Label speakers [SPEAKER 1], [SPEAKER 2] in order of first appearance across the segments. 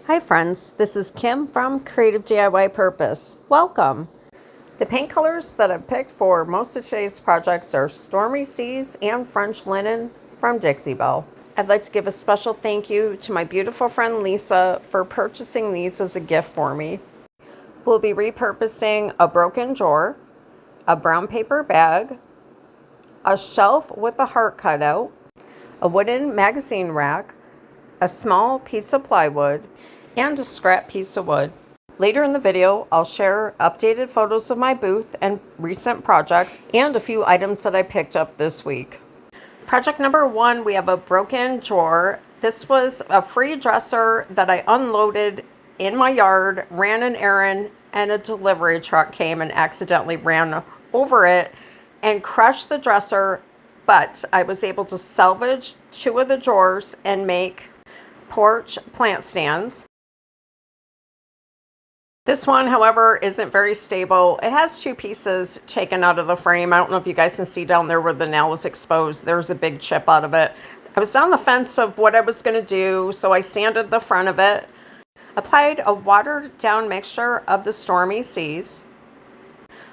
[SPEAKER 1] Hi friends, this is Kim from Creative DIY Purpose. Welcome! The paint colors that I've picked for most of today's projects are Stormy Seas and French Linen from Dixie Belle. I'd like to give a special thank you to my beautiful friend Lisa for purchasing these as a gift for me. We'll be repurposing a broken drawer, a brown paper bag, a shelf with a heart cutout, a wooden magazine rack, a small piece of plywood, and a scrap piece of wood. Later in the video, I'll share updated photos of my booth and recent projects and a few items that I picked up this week. Project number 1, we have a broken drawer. This was a free dresser that I unloaded in my yard, ran an errand, and a delivery truck came and accidentally ran over it and crushed the dresser, but I was able to salvage 2 of the drawers and make porch plant stands. This one, however, isn't very stable. It has 2 pieces taken out of the frame. I don't know if you guys can see down there where the nail was exposed. There's a big chip out of it. I was on the fence of what I was going to do, so I sanded the front of it, applied a watered down mixture of the Stormy Seas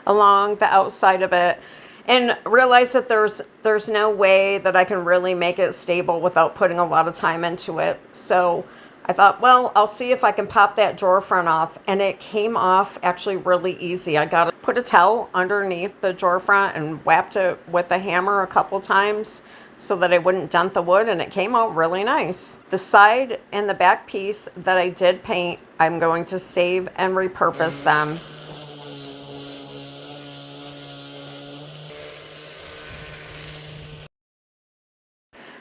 [SPEAKER 1] along the outside of it, and realized that there's no way that I can really make it stable without putting a lot of time into it. So I thought, well, I'll see if I can pop that drawer front off, and it came off actually really easy. I got to put a towel underneath the drawer front and whapped it with a hammer a couple times so that I wouldn't dent the wood, and it came out really nice. The side and the back piece that I did paint, I'm going to save and repurpose them.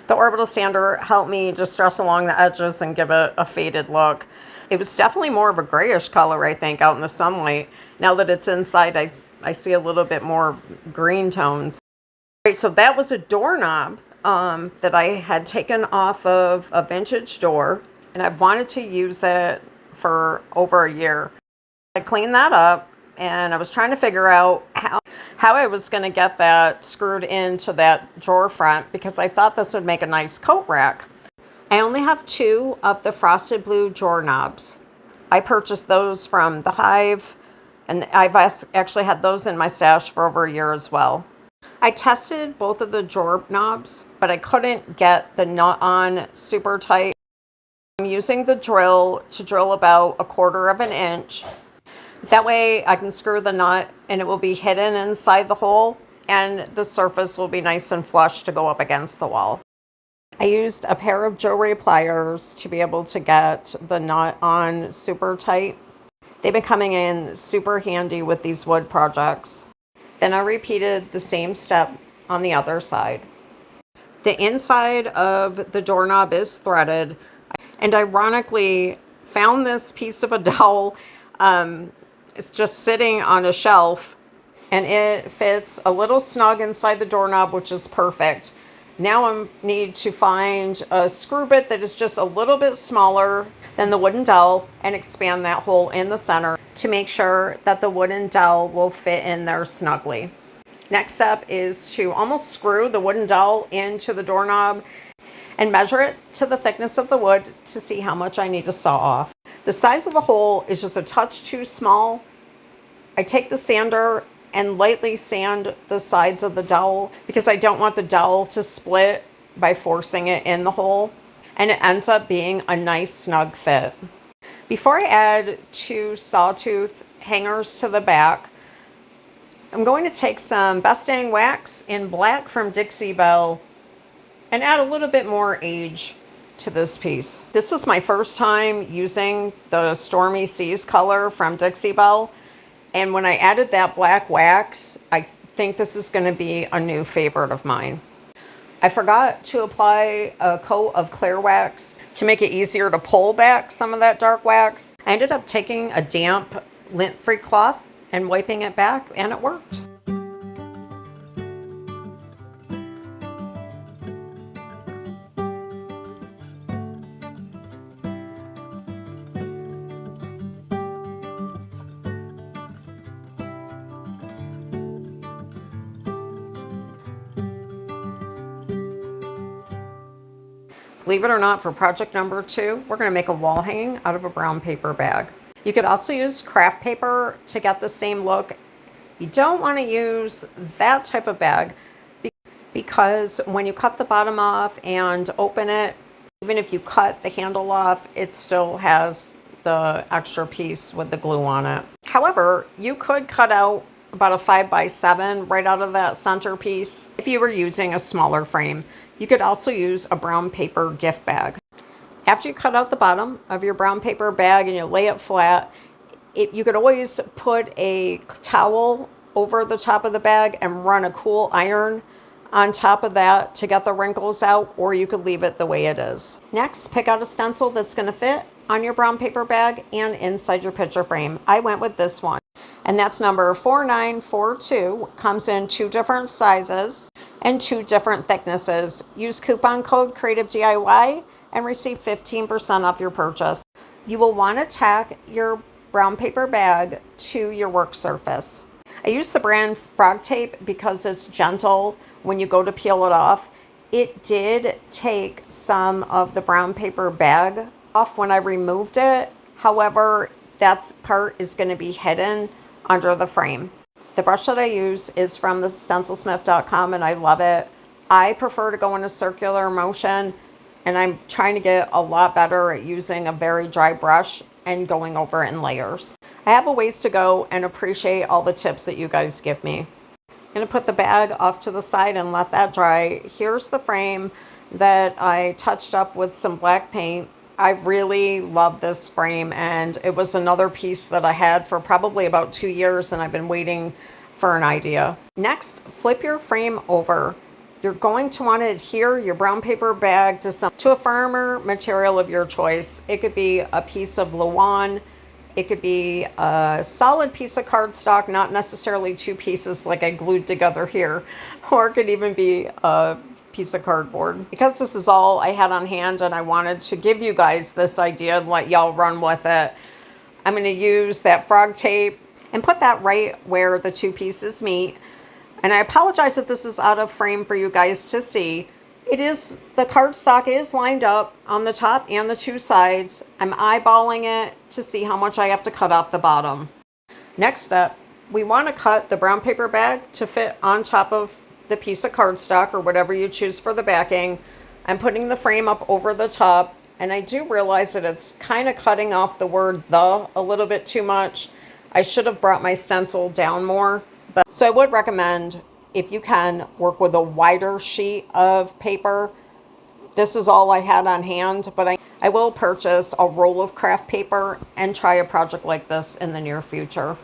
[SPEAKER 1] The orbital sander helped me just stress along the edges and give it a faded look. It was definitely more of a grayish color, I think, out in the sunlight. Now that it's inside, I see a little bit more green tones. Right, so that was a doorknob that I had taken off of a vintage door, and I wanted to use it for over a year. I cleaned that up, and I was trying to figure out how I was going to get that screwed into that drawer front, because I thought this would make a nice coat rack. I only have 2 of the frosted blue drawer knobs. I purchased those from the Hive, and I've actually had those in my stash for over a year as well. I tested both of the drawer knobs, but I couldn't get the nut on super tight. I'm using the drill to drill about 1/4 of an inch. That way I can screw the nut and it will be hidden inside the hole, and the surface will be nice and flush to go up against the wall. I used a pair of jewelry pliers to be able to get the nut on super tight. They've been coming in super handy with these wood projects. Then I repeated the same step on the other side. The inside of the doorknob is threaded, and ironically found this piece of a dowel. It's just sitting on a shelf, and it fits a little snug inside the doorknob, which is perfect. Now I need to find a screw bit that is just a little bit smaller than the wooden dowel and expand that hole in the center to make sure that the wooden dowel will fit in there snugly. Next step is to almost screw the wooden dowel into the doorknob and measure it to the thickness of the wood to see how much I need to saw off. The size of the hole is just a touch too small. I take the sander and lightly sand the sides of the dowel because I don't want the dowel to split by forcing it in the hole, and it ends up being a nice snug fit. Before I add 2 sawtooth hangers to the back, I'm going to take some Best Dang wax in black from Dixie Belle and add a little bit more age to this piece. This was my first time using the Stormy Seas color from Dixie Belle, and when I added that black wax, I think this is going to be a new favorite of mine. I forgot to apply a coat of clear wax to make it easier to pull back some of that dark wax. I ended up taking a damp lint-free cloth and wiping it back, and it worked. Believe it or not, for project number 2, we're going to make a wall hanging out of a brown paper bag. You could also use craft paper to get the same look. You don't want to use that type of bag because when you cut the bottom off and open it, even if you cut the handle off, it still has the extra piece with the glue on it. However, you could cut out about a 5x7 right out of that centerpiece if you were using a smaller frame. You could also use a brown paper gift bag. After you cut out the bottom of your brown paper bag and you lay it flat, you could always put a towel over the top of the bag and run a cool iron on top of that to get the wrinkles out, or you could leave it the way it is. Next, pick out a stencil that's going to fit on your brown paper bag and inside your picture frame. I went with this one, and that's number 4942. Comes in 2 different sizes and 2 different thicknesses. Use coupon code CreativeDIY and receive 15% off your purchase. You will want to tack your brown paper bag to your work surface. I use the brand Frog Tape because it's gentle when you go to peel it off. It did take some of the brown paper bag off when I removed it. However, that part is going to be hidden under the frame. The brush that I use is from the stencilsmith.com and I love it. I prefer to go in a circular motion, and I'm trying to get a lot better at using a very dry brush and going over it in layers. I have a ways to go and appreciate all the tips that you guys give me. I'm going to put the bag off to the side and let that dry. Here's the frame that I touched up with some black paint. I really love this frame, and it was another piece that I had for probably about 2 years, and I've been waiting for an idea. Next, flip your frame over. You're going to want to adhere your brown paper bag to a firmer material of your choice. It could be a piece of Luan. It could be a solid piece of cardstock, not necessarily 2 pieces like I glued together here, or it could even be a piece of cardboard. Because this is all I had on hand and I wanted to give you guys this idea and let y'all run with it, I'm going to use that frog tape and put that right where the 2 pieces meet. And I apologize if this is out of frame for you guys to see. The cardstock is lined up on the top and the 2 sides. I'm eyeballing it to see how much I have to cut off the bottom. Next step, we want to cut the brown paper bag to fit on top of the piece of cardstock or whatever you choose for the backing. I'm putting the frame up over the top, and I do realize that it's kind of cutting off the word "the" a little bit too much. I should have brought my stencil down more. So I would recommend, if you can, work with a wider sheet of paper. This is all I had on hand, but I will purchase a roll of craft paper and try a project like this in the near future.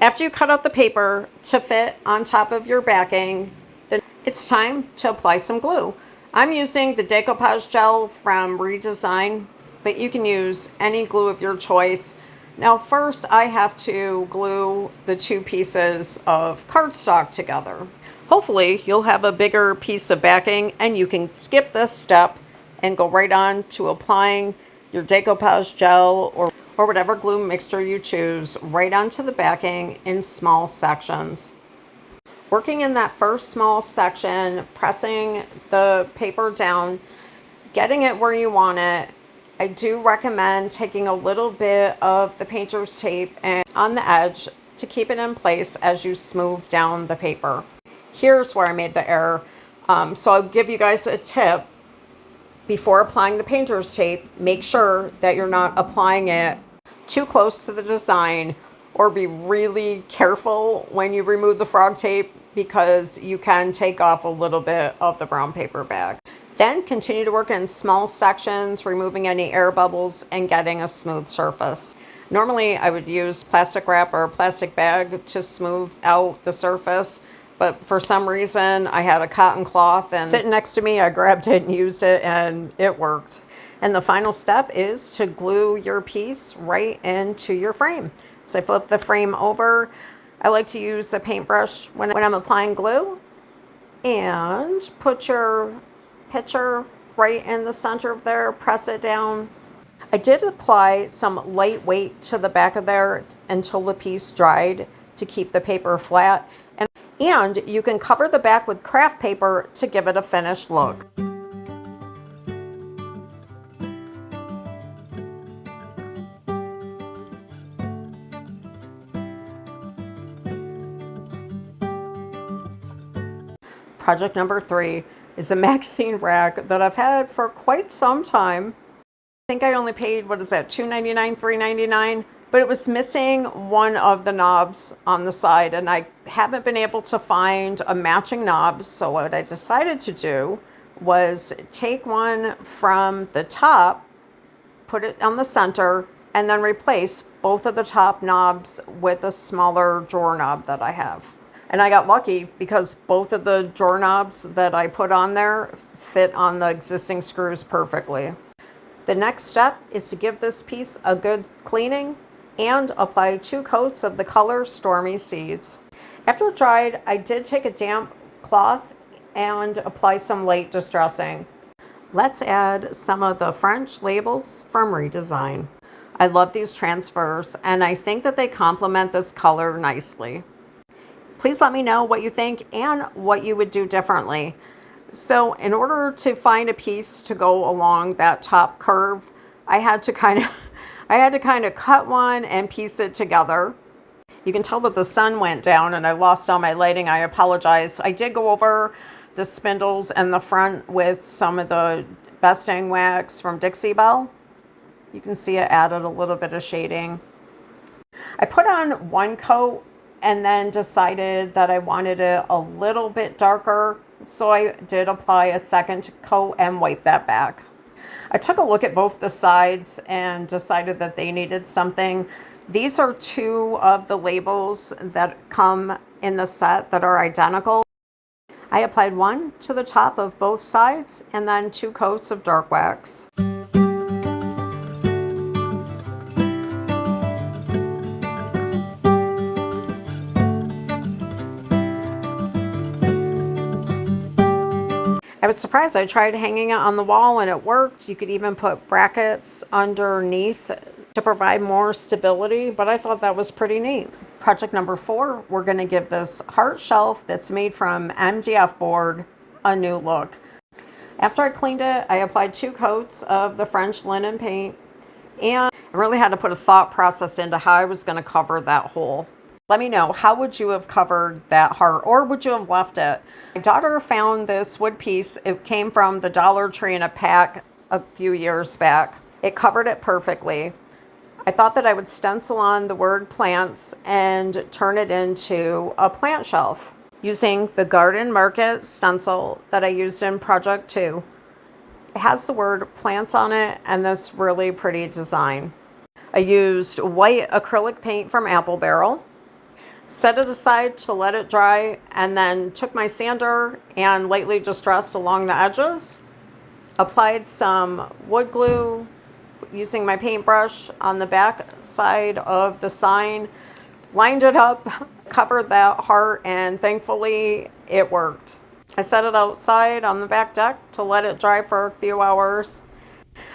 [SPEAKER 1] After you cut out the paper to fit on top of your backing, then it's time to apply some glue. I'm using the decoupage gel from Redesign, but you can use any glue of your choice. Now first I have to glue the 2 pieces of cardstock together. Hopefully you'll have a bigger piece of backing and you can skip this step and go right on to applying your decoupage gel or whatever glue mixture you choose right onto the backing in small sections. Working in that first small section, pressing the paper down, getting it where you want it. I do recommend taking a little bit of the painter's tape and on the edge to keep it in place as you smooth down the paper. Here's where I made the error. So I'll give you guys a tip. Before applying the painter's tape, make sure that you're not applying it too close to the design, or be really careful when you remove the frog tape because you can take off a little bit of the brown paper bag. Then continue to work in small sections, removing any air bubbles and getting a smooth surface. Normally I would use plastic wrap or a plastic bag to smooth out the surface, but for some reason I had a cotton cloth and sitting next to me, I grabbed it and used it and it worked. And the final step is to glue your piece right into your frame. So I flip the frame over. I like to use a paintbrush when I'm applying glue, and put your picture right in the center of there, press it down. I did apply some light weight to the back of there until the piece dried to keep the paper flat. And you can cover the back with craft paper to give it a finished look. Project number 3 is a Maxine Rack that I've had for quite some time. I think I only paid, what is that, $2.99, $3.99? But it was missing one of the knobs on the side, and I haven't been able to find a matching knob. So what I decided to do was take one from the top, put it on the center, and then replace both of the top knobs with a smaller drawer knob that I have. And I got lucky because both of the drawer knobs that I put on there fit on the existing screws perfectly. The next step is to give this piece a good cleaning and apply 2 coats of the color Stormy Seas. After it dried, I did take a damp cloth and apply some light distressing. Let's add some of the French labels from Redesign. I love these transfers, and I think that they complement this color nicely. Please let me know what you think and what you would do differently. So in order to find a piece to go along that top curve, I had to kind of cut one and piece it together. You can tell that the sun went down and I lost all my lighting. I apologize. I did go over the spindles and the front with some of the besting wax from Dixie Belle. You can see it added a little bit of shading. I put on 1 coat and then decided that I wanted it a little bit darker. So I did apply a 2nd coat and wipe that back. I took a look at both the sides and decided that they needed something. These are 2 of the labels that come in the set that are identical. I applied 1 to the top of both sides and then 2 coats of dark wax. I was surprised. I tried hanging it on the wall and it worked. You could even put brackets underneath to provide more stability, but I thought that was pretty neat. Project number 4, we're going to give this heart shelf that's made from MDF board a new look. After I cleaned it, I applied 2 coats of the French linen paint, and I really had to put a thought process into how I was going to cover that hole. Let me know, how would you have covered that heart, or would you have left it? My daughter found this wood piece. It came from the Dollar Tree in a pack a few years back. It covered it perfectly. I thought that I would stencil on the word plants and turn it into a plant shelf using the Garden Market stencil that I used in Project 2. It has the word plants on it and this really pretty design. I used white acrylic paint from Apple Barrel, set it aside to let it dry, and then took my sander and lightly distressed along the edges. Applied some wood glue using my paintbrush on the back side of the sign, lined it up, covered that heart, and thankfully it worked. I set it outside on the back deck to let it dry for a few hours,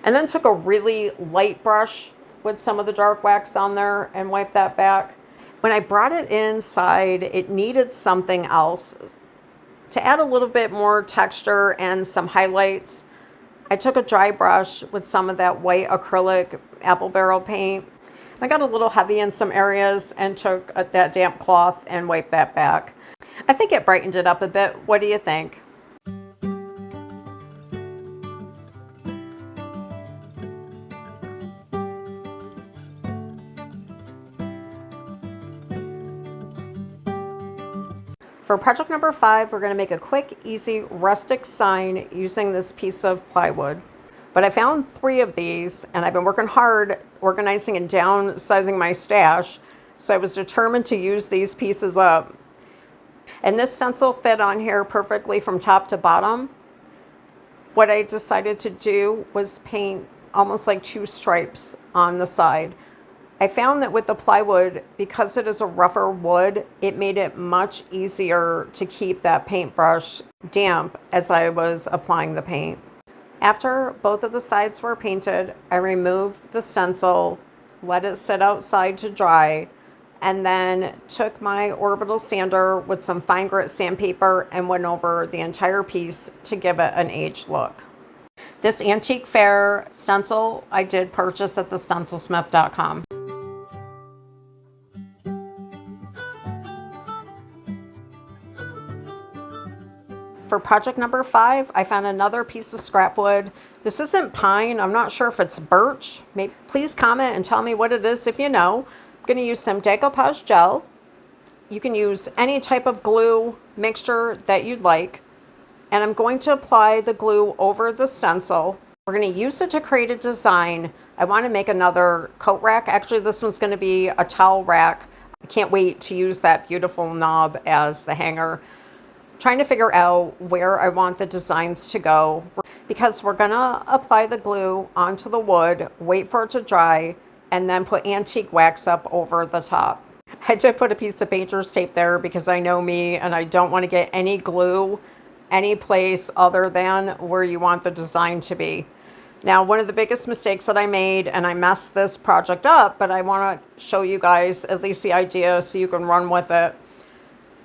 [SPEAKER 1] and then took a really light brush with some of the dark wax on there and wiped that back. When I brought it inside, it needed something else. To add a little bit more texture and some highlights, I took a dry brush with some of that white acrylic Apple Barrel paint. I got a little heavy in some areas and took that damp cloth and wiped that back. I think it brightened it up a bit. What do you think? For project number 5, we're going to make a quick, easy rustic sign using this piece of plywood. But I found 3 of these, and I've been working hard organizing and downsizing my stash, so I was determined to use these pieces up. And this stencil fit on here perfectly from top to bottom. What I decided to do was paint almost like 2 stripes on the side. I found that with the plywood, because it is a rougher wood, it made it much easier to keep that paintbrush damp as I was applying the paint. After both of the sides were painted, I removed the stencil, let it sit outside to dry, and then took my orbital sander with some fine grit sandpaper and went over the entire piece to give it an aged look. This Antique Fair stencil I did purchase at thestencilsmith.com. project number 5, I found another piece of scrap wood. This isn't pine. I'm not sure if it's birch. Maybe, please comment and tell me what it is if you know. I'm going to use some decoupage gel. You can use any type of glue mixture that you'd like. And I'm going to apply the glue over the stencil. We're going to use it to create a design. I want to make another coat rack. Actually, this one's going to be a towel rack. I can't wait to use that beautiful knob as the hanger. Trying to figure out where I want the designs to go, because we're going to apply the glue onto the wood, wait for it to dry, and then put antique wax up over the top. I did put a piece of painter's tape there because I know me and I don't want to get any glue any place other than where you want the design to be. Now, one of the biggest mistakes that I made, and I messed this project up, but I want to show you guys at least the idea so you can run with it.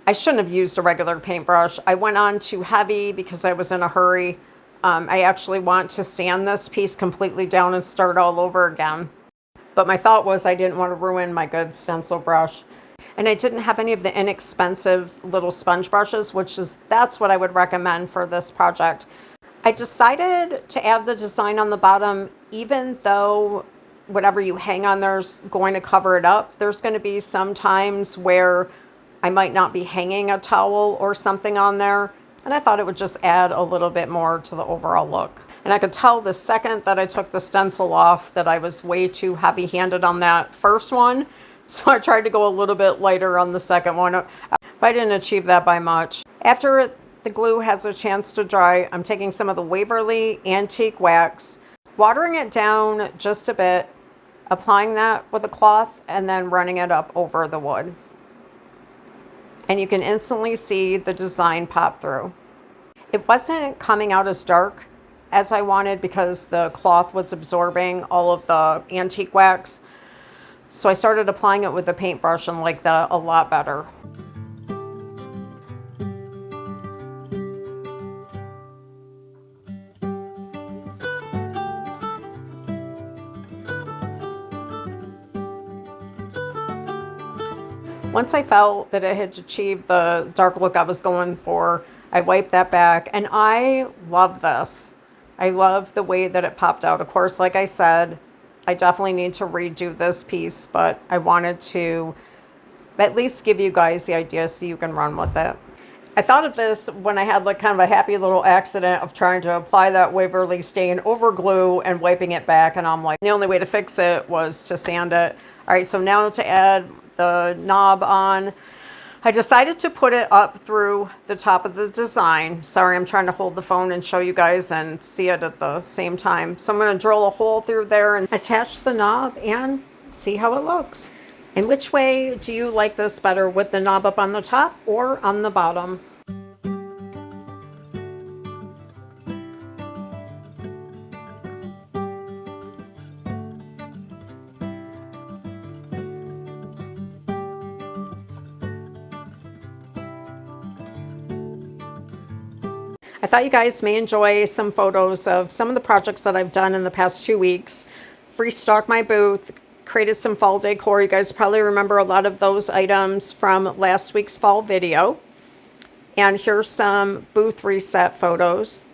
[SPEAKER 1] I shouldn't have used a regular paintbrush. I went on too heavy because I was in a hurry. I actually want to sand this piece completely down and start all over again. But my thought was I didn't want to ruin my good stencil brush. And I didn't have any of the inexpensive little sponge brushes, that's what I would recommend for this project. I decided to add the design on the bottom, even though whatever you hang on there's going to cover it up. There's going to be some times where I might not be hanging a towel or something on there. And I thought it would just add a little bit more to the overall look. And I could tell the second that I took the stencil off that I was way too heavy-handed on that first one. So I tried to go a little bit lighter on the second one, but I didn't achieve that by much. After the glue has a chance to dry, I'm taking some of the Waverly Antique Wax, watering it down just a bit, applying that with a cloth, and then running it up over the wood. And you can instantly see the design pop through. It wasn't coming out as dark as I wanted because the cloth was absorbing all of the antique wax. So I started applying it with a paintbrush and liked that a lot better. Once I felt that it had achieved the dark look I was going for, I wiped that back, and I love this. I love the way that it popped out. Of course, like I said, I definitely need to redo this piece, but I wanted to at least give you guys the idea so you can run with it. I thought of this when I had like kind of a happy little accident of trying to apply that Waverly stain over glue and wiping it back, and I'm like, the only way to fix it was to sand it. All right, so now to add the knob on, I decided to put it up through the top of the design. Sorry, I'm trying to hold the phone and show you guys and see it at the same time. So I'm going to drill a hole through there and attach the knob and see how it looks. And which way do you like this better, with the knob up on the top or on the bottom? I thought you guys may enjoy some photos of some of the projects that I've done in the past 2 weeks. Restocked my booth, created some fall decor. You guys probably remember a lot of those items from last week's fall video. And here's some booth reset photos.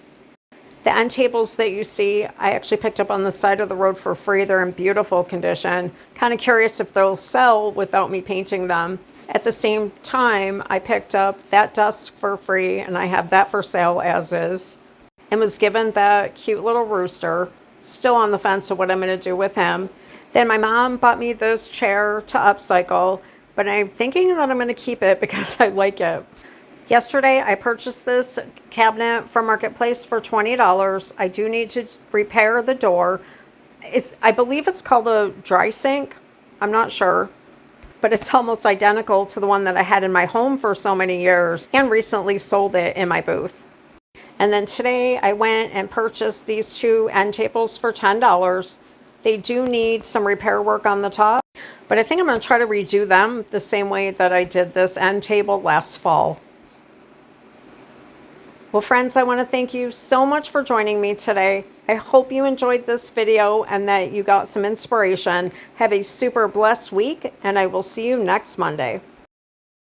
[SPEAKER 1] The end tables that you see, I actually picked up on the side of the road for free. They're in beautiful condition. Kind of curious if they'll sell without me painting them. At the same time, I picked up that desk for free, and I have that for sale as is, and was given that cute little rooster. Still on the fence of what I'm going to do with him. Then my mom bought me this chair to upcycle, but I'm thinking that I'm going to keep it because I like it. Yesterday, I purchased this cabinet from Marketplace for $20. I do need to repair the door. I believe it's called a dry sink. I'm not sure. But it's almost identical to the one that I had in my home for so many years and recently sold it in my booth. And then today I went and purchased these 2 end tables for $10. They do need some repair work on the top, but I think I'm going to try to redo them the same way that I did this end table last fall. Well, friends, I want to thank you so much for joining me today. I hope you enjoyed this video and that you got some inspiration. Have a super blessed week, and I will see you next Monday.